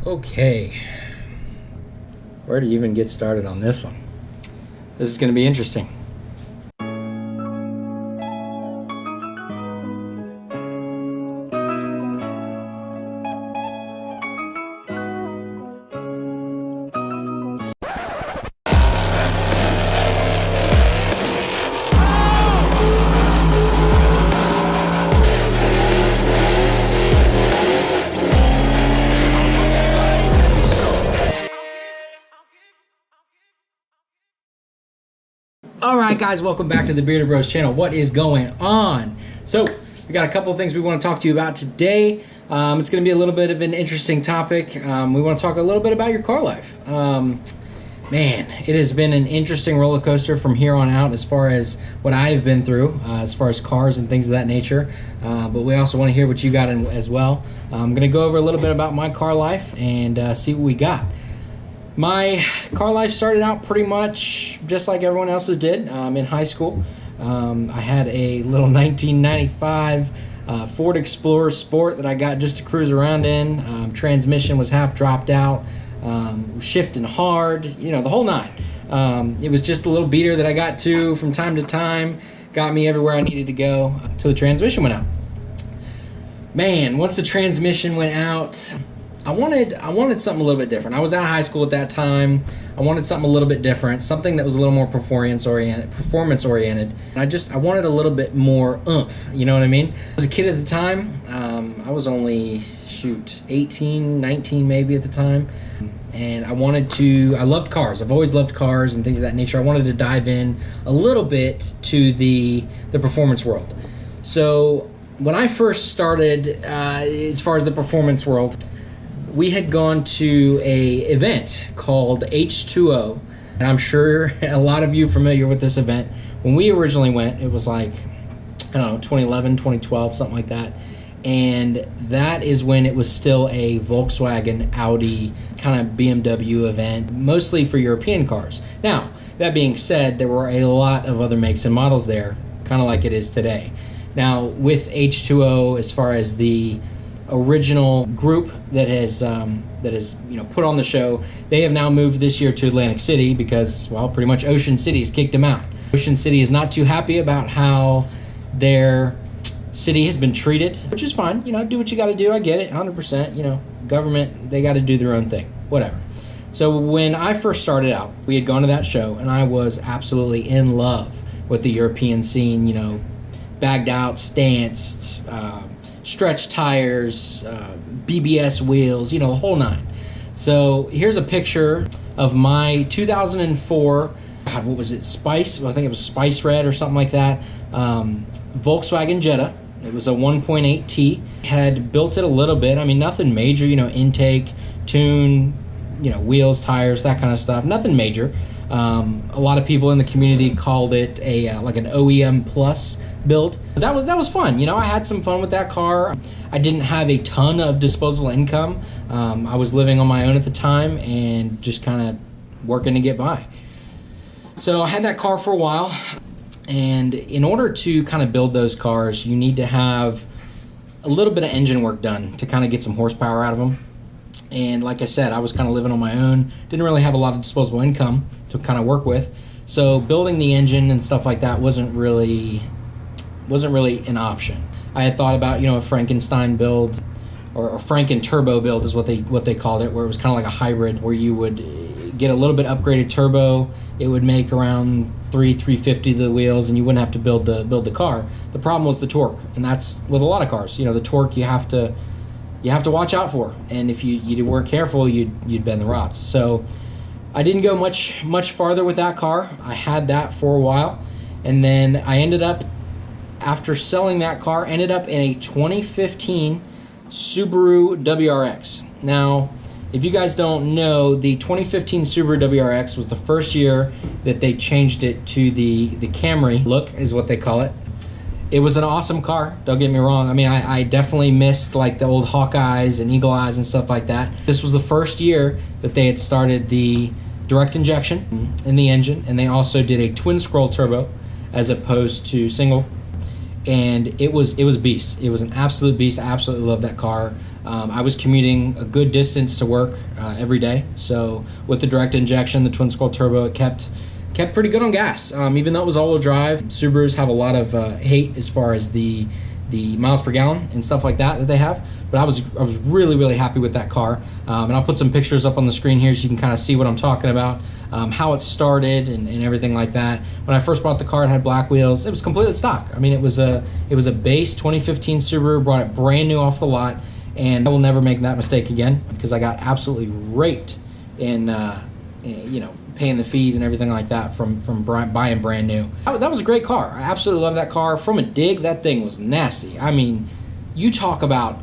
Okay, where to even get started on this one? This is going to be interesting. Alright guys, welcome back to the Bearded Bros channel. What is going on? So, we got a couple of things we want to talk to you about today. It's going to be a little bit of an interesting topic. We want to talk a little bit about your car life. Man, it has been an interesting roller coaster from here on out as far as what I've been through, as far as cars and things of that nature. But we also want to hear what you got as well. I'm going to go over a little bit about my car life and see what we got. My car life started out pretty much just like everyone else's did in high school. I had a little 1995 Ford Explorer Sport that I got just to cruise around in. Transmission was half dropped out, shifting hard, you know, the whole nine. It was just a little beater that I got to from time to time, got me everywhere I needed to go until the transmission went out. Man, once the transmission went out, I wanted something a little bit different. I was out of high school at that time. I wanted something a little bit different, something that was a little more performance oriented. I wanted a little bit more oomph, you know what I mean? I was a kid at the time. I was only, 18, 19 maybe at the time. And I loved cars. I've always loved cars and things of that nature. I wanted to dive in a little bit to the performance world. So when I first started, as far as the performance world, we had gone to a event called H2O, and I'm sure a lot of you are familiar with this event. When we originally went, it was like, I don't know, 2011, 2012, something like that. And that is when it was still a Volkswagen, Audi, kind of BMW event, mostly for European cars. Now, that being said, there were a lot of other makes and models there, kind of like it is today. Now, with H2O, as far as the original group that has put on the show, they have now moved this year to Atlantic City because, well, pretty much Ocean City's kicked them out. Ocean City is not too happy about how their city has been treated, which is fine. You know, do what you got to do. I get it, 100%. You know, government, they got to do their own thing, whatever. So when I first started out, we had gone to that show, and I was absolutely in love with the European scene. You know, bagged out, stanced, stretch tires, BBS wheels, you know, the whole nine. So here's a picture of my 2004, God, what was it, Spice? Well, I think it was Spice Red or something like that, Volkswagen Jetta. It was a 1.8T. Had built it a little bit. I mean, nothing major, you know, intake, tune, you know, wheels, tires, that kind of stuff. Nothing major. A lot of people in the community called it like an OEM plus build. But that was fun. You know, I had some fun with that car. I didn't have a ton of disposable income. I was living on my own at the time and just kind of working to get by. So I had that car for a while, and in order to kind of build those cars, you need to have a little bit of engine work done to kind of get some horsepower out of them. And like I said, I was kind of living on my own, didn't really have a lot of disposable income to kind of work with. So building the engine and stuff like that wasn't really an option. I had thought about, you know, a Frankenstein build, or a Franken turbo build is what they called it, where it was kind of like a hybrid, where you would get a little bit upgraded turbo. It would make around 350 to the wheels, and you wouldn't have to build the car. The problem was the torque, and that's with a lot of cars. You know, the torque you have to watch out for, and if you weren't careful, you'd bend the rods. So I didn't go much farther with that car. I had that for a while, and then I ended up, after selling that car, ended up in a 2015 Subaru WRX. Now, if you guys don't know, the 2015 Subaru WRX was the first year that they changed it to the Camry look, is what they call it. It was an awesome car, don't get me wrong. I mean, I definitely missed like the old Hawkeyes and Eagle Eyes and stuff like that. This was the first year that they had started the direct injection in the engine, and they also did a twin scroll turbo as opposed to single. And it was a beast. It was an absolute beast. I absolutely love that car. I was commuting a good distance to work every day. So with the direct injection, the twin scroll turbo, it kept pretty good on gas. Even though it was all-wheel drive, Subarus have a lot of hate as far as the miles per gallon and stuff like that they have. But I was really, really happy with that car. And I'll put some pictures up on the screen here so you can kind of see what I'm talking about, how it started and everything like that. When I first bought the car, it had black wheels. It was completely stock. I mean, it was a base 2015 Subaru, brought it brand new off the lot, and I will never make that mistake again because I got absolutely raped in, you know, paying the fees and everything like that from buying brand new. That was a great car. I absolutely love that car. From a dig, that thing was nasty. I mean, you talk about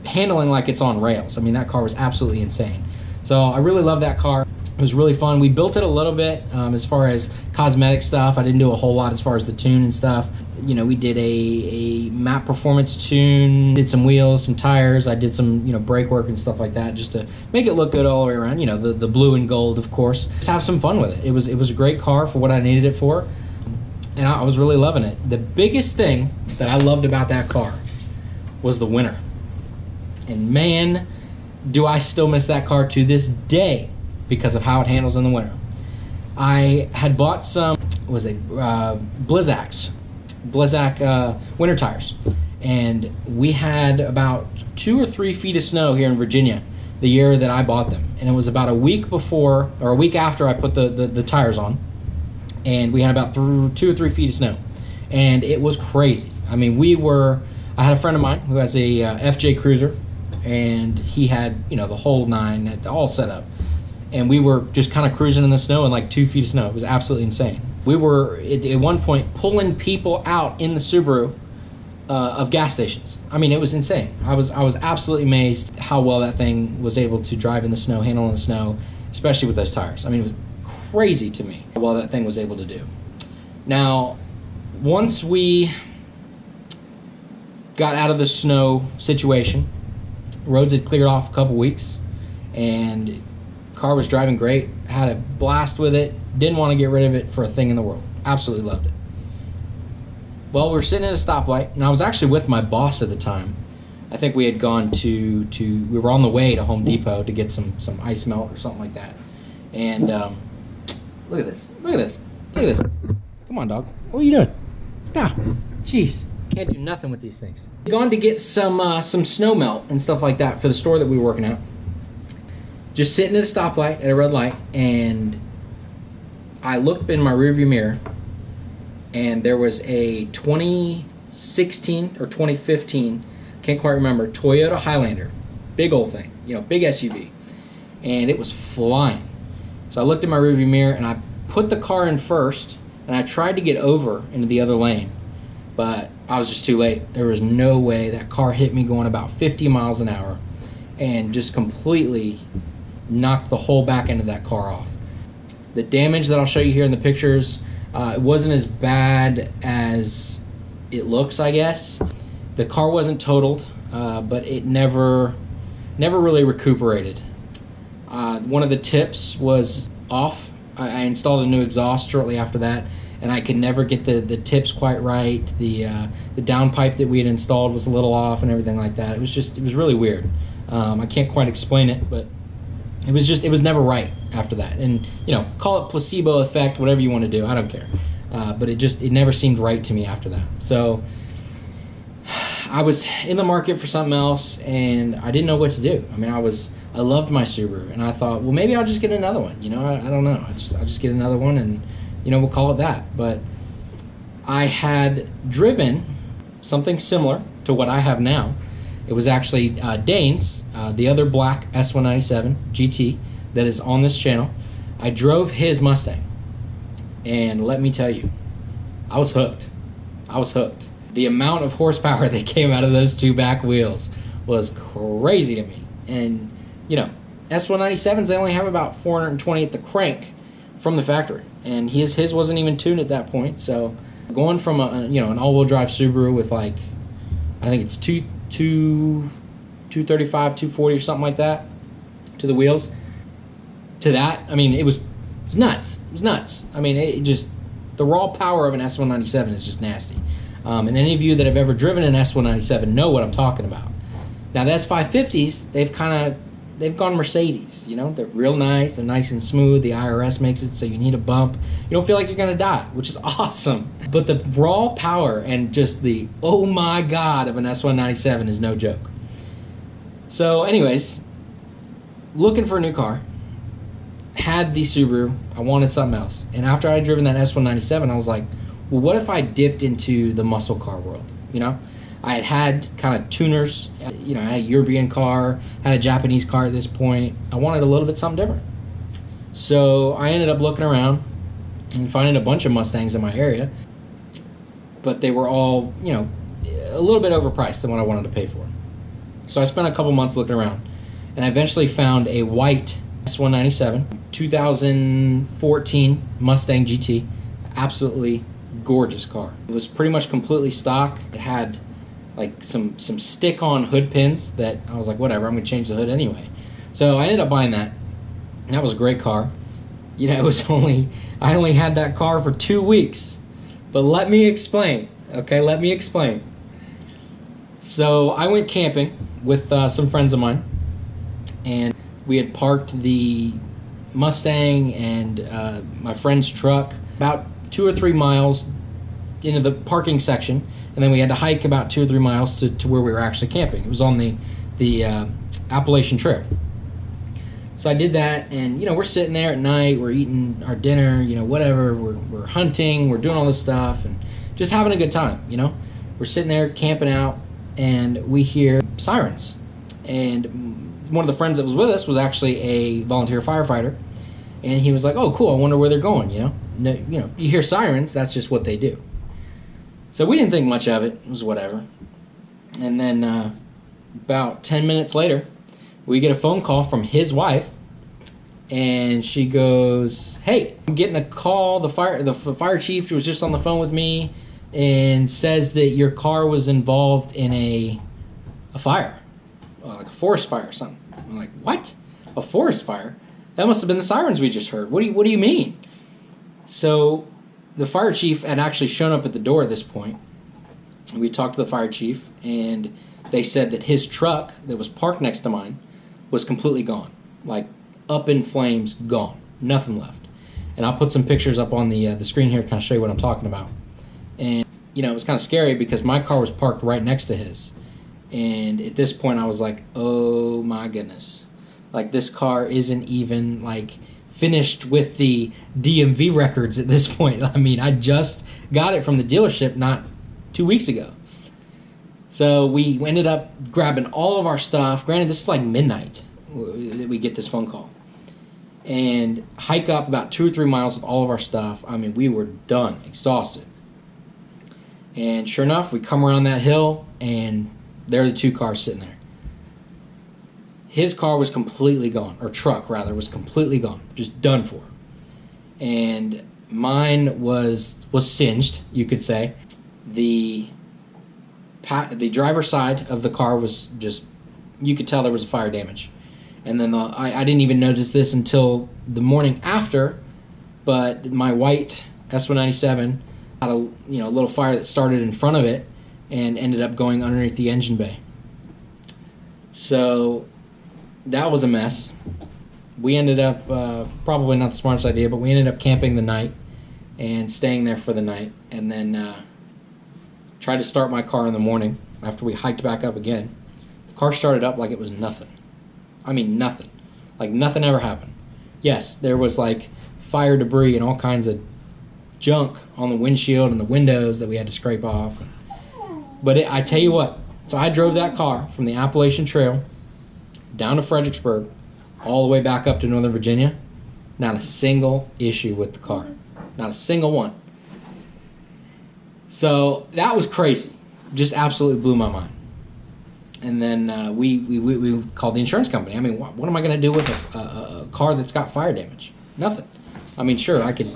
handling like it's on rails. I mean, that car was absolutely insane. So I really love that car. It was really fun. We built it a little bit as far as cosmetic stuff. I didn't do a whole lot as far as the tune and stuff. You know, we did a map performance tune, did some wheels, some tires. I did some, you know, brake work and stuff like that just to make it look good all the way around. You know, the blue and gold, of course. Just have some fun with it. It was a great car for what I needed it for, and I was really loving it. The biggest thing that I loved about that car was the winter. And man, do I still miss that car to this day because of how it handles in the winter. I had bought some, Blizzak winter tires, and we had about 2 or 3 feet of snow here in Virginia the year that I bought them, and it was about a week before or a week after I put the tires on, and we had about 2 or 3 feet of snow, and it was crazy. I mean, I had a friend of mine who has a FJ Cruiser, and he had, you know, the whole nine all set up, and we were just kind of cruising in the snow in like 2 feet of snow. It was absolutely insane. We were at one point pulling people out in the Subaru of gas stations. I mean, it was insane. I was absolutely amazed how well that thing was able to drive in the snow, handle in the snow, especially with those tires. I mean, it was crazy to me how well that thing was able to do. Now, once we got out of the snow situation, roads had cleared off a couple weeks, and car was driving great. Had a blast with it. Didn't want to get rid of it for a thing in the world. Absolutely loved it. Well, we were sitting at a stoplight, and I was actually with my boss at the time. I think we had gone we were on the way to Home Depot to get some ice melt or something like that. And look at this. Look at this. Look at this. Come on, dog. What are you doing? Stop. Jeez. Can't do nothing with these things. Gone to get some snow melt and stuff like that for the store that we were working at. Just sitting at a stoplight at a red light, and I looked in my rearview mirror, and there was a 2016 or 2015, can't quite remember, Toyota Highlander, big old thing, you know, big SUV, and it was flying. So I looked in my rearview mirror, and I put the car in first, and I tried to get over into the other lane, but I was just too late. There was no way. That car hit me going about 50 miles an hour and just completely knocked the whole back end of that car off. The damage that I'll show you here in the pictures, it wasn't as bad as it looks, I guess. The car wasn't totaled, but it never really recuperated. One of the tips was off. I installed a new exhaust shortly after that, and I could never get the tips quite right. The downpipe that we had installed was a little off and everything like that. It was really weird. I can't quite explain it, but it was never right after that. And, you know, call it placebo effect, whatever you want to do. I don't care. But it never seemed right to me after that. So I was in the market for something else, and I didn't know what to do. I mean, I loved my Subaru, and I thought, well, maybe I'll just get another one. You know, I don't know. I'll just get another one, and, you know, we'll call it that. But I had driven something similar to what I have now. It was actually Dane's, the other black S197 GT that is on this channel. I drove his Mustang, and let me tell you, I was hooked. I was hooked. The amount of horsepower that came out of those two back wheels was crazy to me. And, you know, S197s, they only have about 420 at the crank from the factory, and his wasn't even tuned at that point. So going from an all-wheel drive Subaru with, like, I think it's 235, 240 or something like that to the wheels, to that, I mean, it was nuts. It was nuts. I mean, it just, the raw power of an S197 is just nasty. And any of you that have ever driven an S197 know what I'm talking about. Now the S550s, they've gone Mercedes. You know, they're real nice. They're nice and smooth. The IRS makes it so you need a bump. You don't feel like you're gonna die, which is awesome. But the raw power and just the oh my god of an S197 is no joke. So, anyways, looking for a new car. Had the Subaru. I wanted something else. And after I had driven that S197, I was like, well, what if I dipped into the muscle car world? You know, I had kind of tuners. You know, I had a European car, had a Japanese car at this point. I wanted a little bit something different. So I ended up looking around and finding a bunch of Mustangs in my area. But they were all, you know, a little bit overpriced than what I wanted to pay for. So I spent a couple months looking around. And I eventually found a white S197 2014 Mustang GT. Absolutely gorgeous car. It was pretty much completely stock. It had like some stick-on hood pins that I was like, whatever, I'm gonna change the hood anyway. So I ended up buying that. And that was a great car. You know, I only had that car for 2 weeks. But let me explain. Okay, let me explain. So I went camping with some friends of mine, and we had parked the Mustang and my friend's truck about 2 or 3 miles into the parking section, and then we had to hike about 2 or 3 miles to where we were actually camping. It was on the Appalachian Trail. So I did that, and you know, we're sitting there at night, we're eating our dinner, you know, whatever, we're hunting, we're doing all this stuff, and just having a good time, you know. We're sitting there camping out, and we hear sirens. And one of the friends that was with us was actually a volunteer firefighter, and he was like, oh cool, I wonder where they're going, you know. No, you know, you hear sirens, that's just what they do. So we didn't think much of it. It was whatever. And then about 10 minutes later, we get a phone call from his wife, and she goes, hey, I'm getting a call. The fire chief was just on the phone with me and says that your car was involved in a fire, like a forest fire or something. I'm like, what? A forest fire? That must have been the sirens we just heard. What do you mean? So the fire chief had actually shown up at the door at this point. We talked to the fire chief, and they said that his truck that was parked next to mine was completely gone. Like, up in flames, gone. Nothing left. And I'll put some pictures up on the screen here to kind of show you what I'm talking about. And, you know, it was kind of scary because my car was parked right next to his. And at this point, I was like, oh my goodness. Like, this car isn't even, like, finished with the DMV records at this point. I mean, I just got it from the dealership not 2 weeks ago. So we ended up grabbing all of our stuff. Granted, this is like midnight that we get this phone call. And hike up about 2 or 3 miles with all of our stuff. I mean, we were done, exhausted. And sure enough, we come around that hill, and there are the 2 cars sitting there. His car was completely gone, or truck rather, was completely gone, just done for. And mine was singed, you could say. The driver's side of the car was just, you could tell there was a fire damage. And then I didn't even notice this until the morning after, but my white S197 had a little fire that started in front of it and ended up going underneath the engine bay. So that was a mess. We ended up, probably not the smartest idea, but we ended up camping the night and staying there for the night, and then tried to start my car in the morning after we hiked back up again. The car started up like it was nothing. I mean, nothing. Like nothing ever happened. Yes, there was like fire debris and all kinds of junk on the windshield and the windows that we had to scrape off. But I tell you what, so I drove that car from the Appalachian Trail down to Fredericksburg, all the way back up to Northern Virginia. Not a single issue with the car. Not a single one. So that was crazy. Just absolutely blew my mind. And then we called the insurance company. I mean, what am I going to do with a car that's got fire damage? Nothing. I mean, sure, I could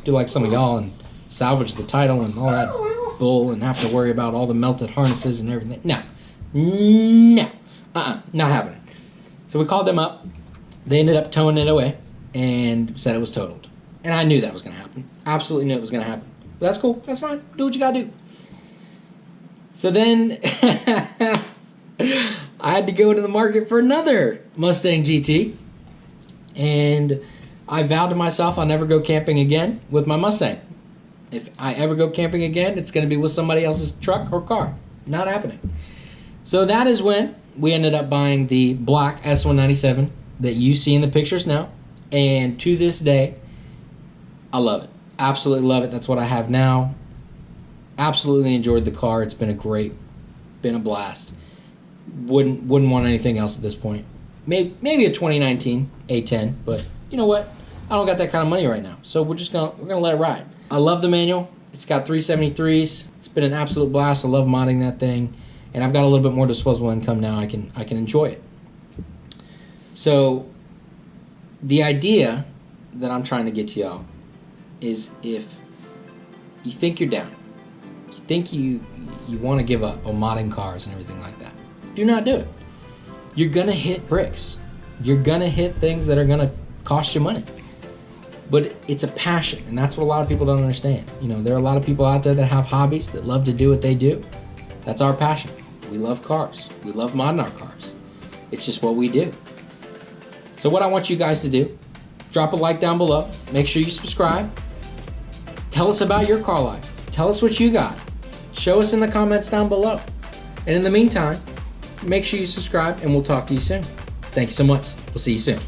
do like some of y'all and salvage the title and all that bull and have to worry about all the melted harnesses and everything. No. Not happening. So we called them up. They ended up towing it away and said it was totaled. And I knew that was going to happen. Absolutely knew it was going to happen. But that's cool. That's fine. Do what you got to do. So then I had to go to the market for another Mustang GT, and I vowed to myself I'll never go camping again with my Mustang. If I ever go camping again, it's going to be with somebody else's truck or car. Not happening. So that is when we ended up buying the black S197 that you see in the pictures now. And to this day, I love it. Absolutely love it. That's what I have now. Absolutely enjoyed the car. It's been a blast. Wouldn't want anything else at this point. Maybe a 2019 A10, but you know what? I don't got that kind of money right now, so we're gonna let it ride. I love the manual. It's got 373s. It's been an absolute blast. I love modding that thing, and I've got a little bit more disposable income now. I can enjoy it. So the idea that I'm trying to get to y'all is, if you think you're down, you think you want to give up on modding cars and everything like that, do not do it. You're gonna hit bricks. You're gonna hit things that are gonna cost you money. But it's a passion, and that's what a lot of people don't understand. You know, there are a lot of people out there that have hobbies that love to do what they do. That's our passion. We love cars. We love modding our cars. It's just what we do. So what I want you guys to do, drop a like down below. Make sure you subscribe. Tell us about your car life. Tell us what you got. Show us in the comments down below. And in the meantime, make sure you subscribe, and we'll talk to you soon. Thank you so much. We'll see you soon.